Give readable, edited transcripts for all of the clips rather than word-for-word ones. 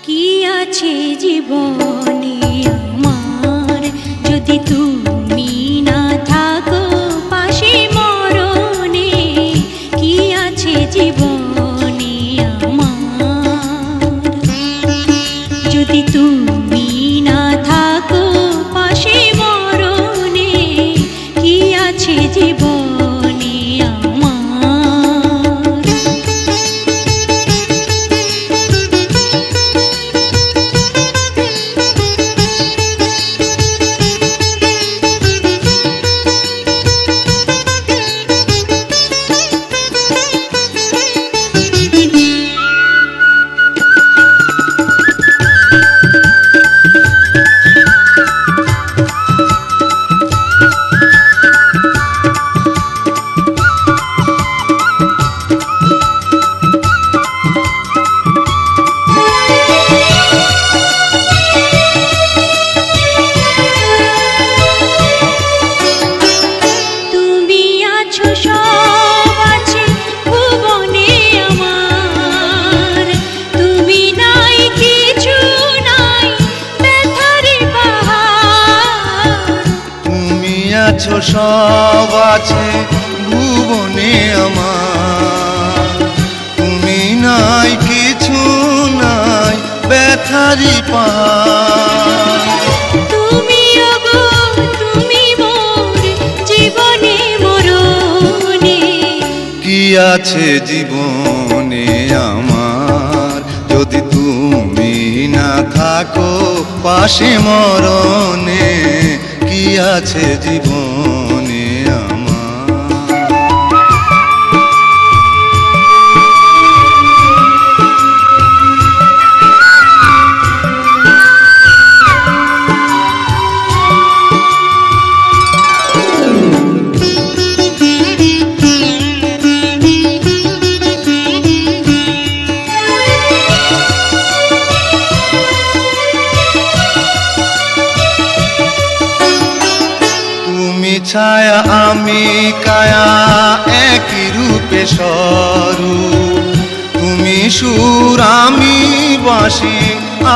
কি আছে জীবনে আমার যদি তুমি না থাকো পাশে মরণে? কি আছে জীবনে আমার যদি তুমি না থাকো পাশে মরণে? কি আছে জীবনে আমার? সব আছে ভুবনে আমার, তুমি নাই কিছু নাই ব্যথারি পাহাড়। তুমি ওগো তুমি মোর জীবনে মরণে। কি আছে জীবনে আমার যদি তুমি না থাকো পাশে মরণে? কি আছে জীবনে আমার? ছায়া আমি কায়া একই রূপে স্বরূপ, তুমি সুর আমি বাঁশি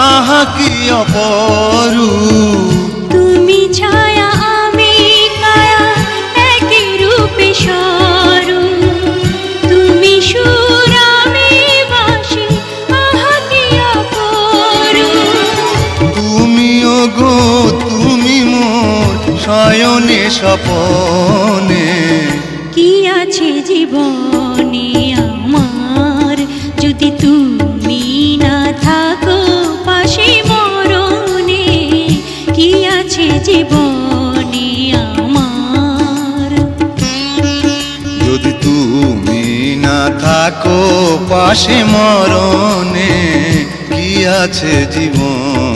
আহা কি অপরূপ। তুমি ছায়া আমি কায়া একই রূপে স্বরূপ, তুমি সুর আমি বাঁশি আহা কি অপরূপ। তুমি ওগো তুমি মোর শয়নে স্বপনে। কি আছে জীবনে আমার যদি তুমি না থাকো পাশে মরণে? কি আছে জীবনে আমার যদি তুমি না থাকো পাশে মরণে? কি আছে জীবন